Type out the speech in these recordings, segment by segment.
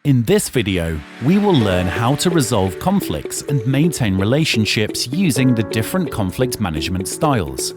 In this video, we will learn how to resolve conflicts and maintain relationships using the different conflict management styles.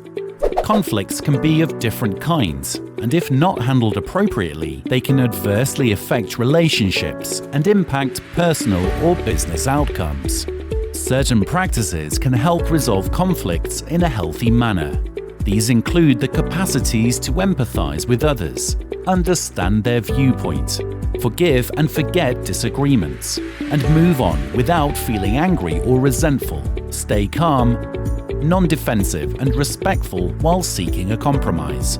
Conflicts can be of different kinds, and if not handled appropriately, they can adversely affect relationships and impact personal or business outcomes. Certain practices can help resolve conflicts in a healthy manner. These include the capacities to empathize with others, understand their viewpoint, forgive and forget disagreements, and move on without feeling angry or resentful, stay calm, non-defensive and respectful while seeking a compromise.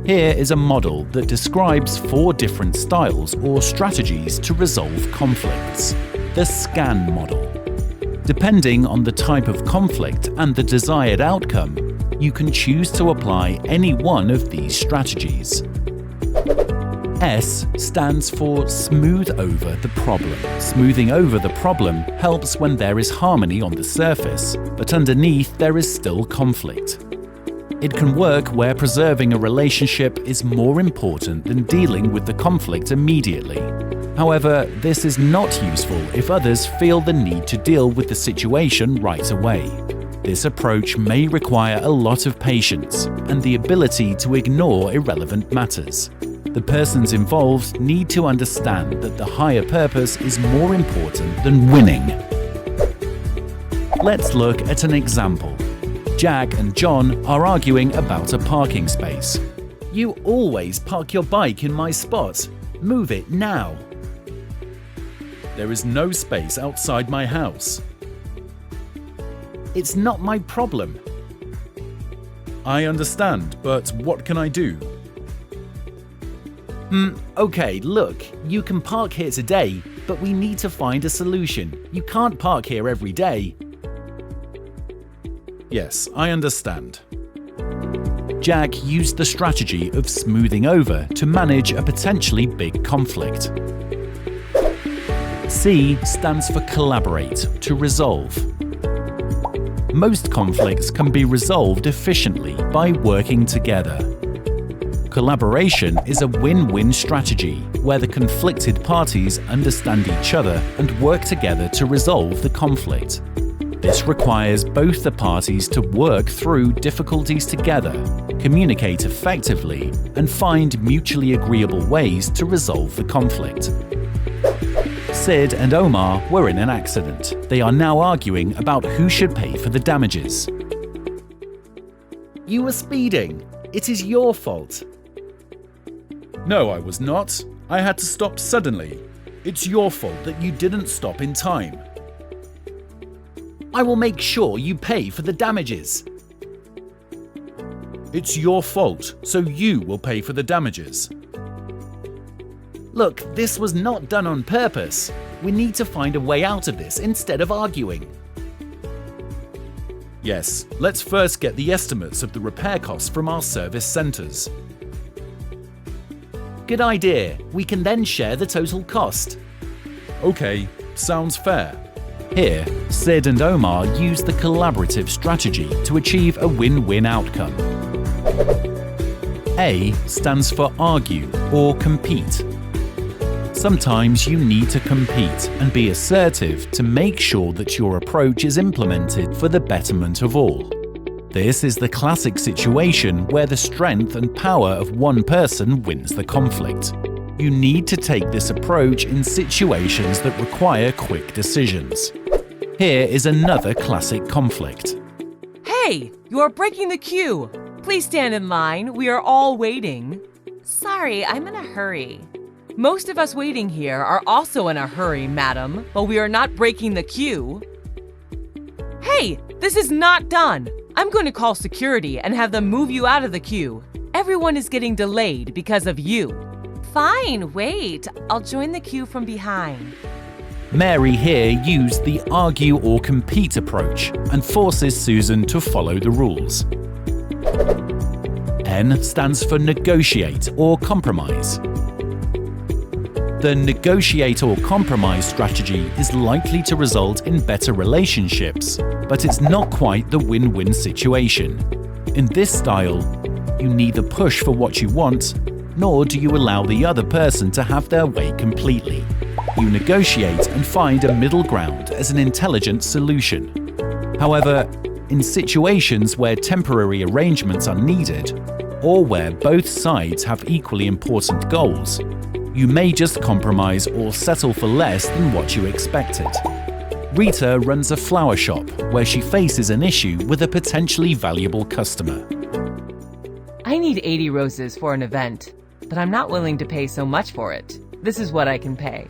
Here is a model that describes 4 different styles or strategies to resolve conflicts. The SCAN model. Depending on the type of conflict and the desired outcome, you can choose to apply any one of these strategies. S stands for smooth over the problem. Smoothing over the problem helps when there is harmony on the surface, but underneath there is still conflict. It can work where preserving a relationship is more important than dealing with the conflict immediately. However, this is not useful if others feel the need to deal with the situation right away. This approach may require a lot of patience and the ability to ignore irrelevant matters. The persons involved need to understand that the higher purpose is more important than winning. Let's look at an example. Jack and John are arguing about a parking space. "You always park your bike in my spot. Move it now." "There is no space outside my house." "It's not my problem." "I understand, but what can I do?" Okay, look, you can park here today, but we need to find a solution. You can't park here every day." "Yes, I understand." Jack used the strategy of smoothing over to manage a potentially big conflict. C stands for collaborate, to resolve. Most conflicts can be resolved efficiently by working together. Collaboration is a win-win strategy where the conflicted parties understand each other and work together to resolve the conflict. This requires both the parties to work through difficulties together, communicate effectively, and find mutually agreeable ways to resolve the conflict. Sid and Omar were in an accident. They are now arguing about who should pay for the damages. "You were speeding. It is your fault." "No, I was not. I had to stop suddenly. It's your fault that you didn't stop in time." "I will make sure you pay for the damages." "It's your fault, so you will pay for the damages." "Look, this was not done on purpose. We need to find a way out of this instead of arguing." "Yes, let's first get the estimates of the repair costs from our service centers." "Good idea. We can then share the total cost." "Okay, sounds fair." Here, Sid and Omar use the collaborative strategy to achieve a win-win outcome. A stands for argue or compete. Sometimes you need to compete and be assertive to make sure that your approach is implemented for the betterment of all. This is the classic situation where the strength and power of one person wins the conflict. You need to take this approach in situations that require quick decisions. Here is another classic conflict. "Hey, you are breaking the queue. Please stand in line. We are all waiting." "Sorry, I'm in a hurry." "Most of us waiting here are also in a hurry, madam, but we are not breaking the queue." "Hey, this is not done. I'm going to call security and have them move you out of the queue. Everyone is getting delayed because of you." "Fine, wait. I'll join the queue from behind." Mary here used the argue or compete approach and forces Susan to follow the rules. N stands for negotiate or compromise. The negotiate or compromise strategy is likely to result in better relationships, but it's not quite the win-win situation. In this style, you neither push for what you want nor do you allow the other person to have their way completely. You negotiate and find a middle ground as an intelligent solution. However, in situations where temporary arrangements are needed, or where both sides have equally important goals, you may just compromise or settle for less than what you expected. Rita runs a flower shop where she faces an issue with a potentially valuable customer. I need 80 roses for an event, but I'm not willing to pay so much for it. This is what I can pay.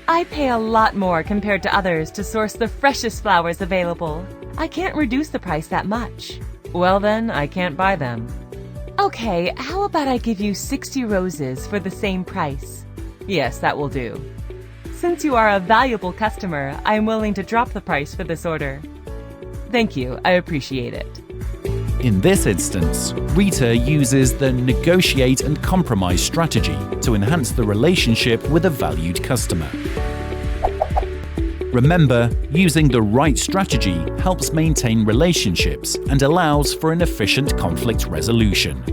I pay a lot more compared to others to source the freshest flowers available. I can't reduce the price that much. Well then, I can't buy them. Okay, how about I give you 60 roses for the same price? Yes, that will do. Since you are a valuable customer, I am willing to drop the price for this order. Thank you, I appreciate it. In this instance, Rita uses the negotiate and compromise strategy to enhance the relationship with a valued customer. Remember, using the right strategy helps maintain relationships and allows for an efficient conflict resolution.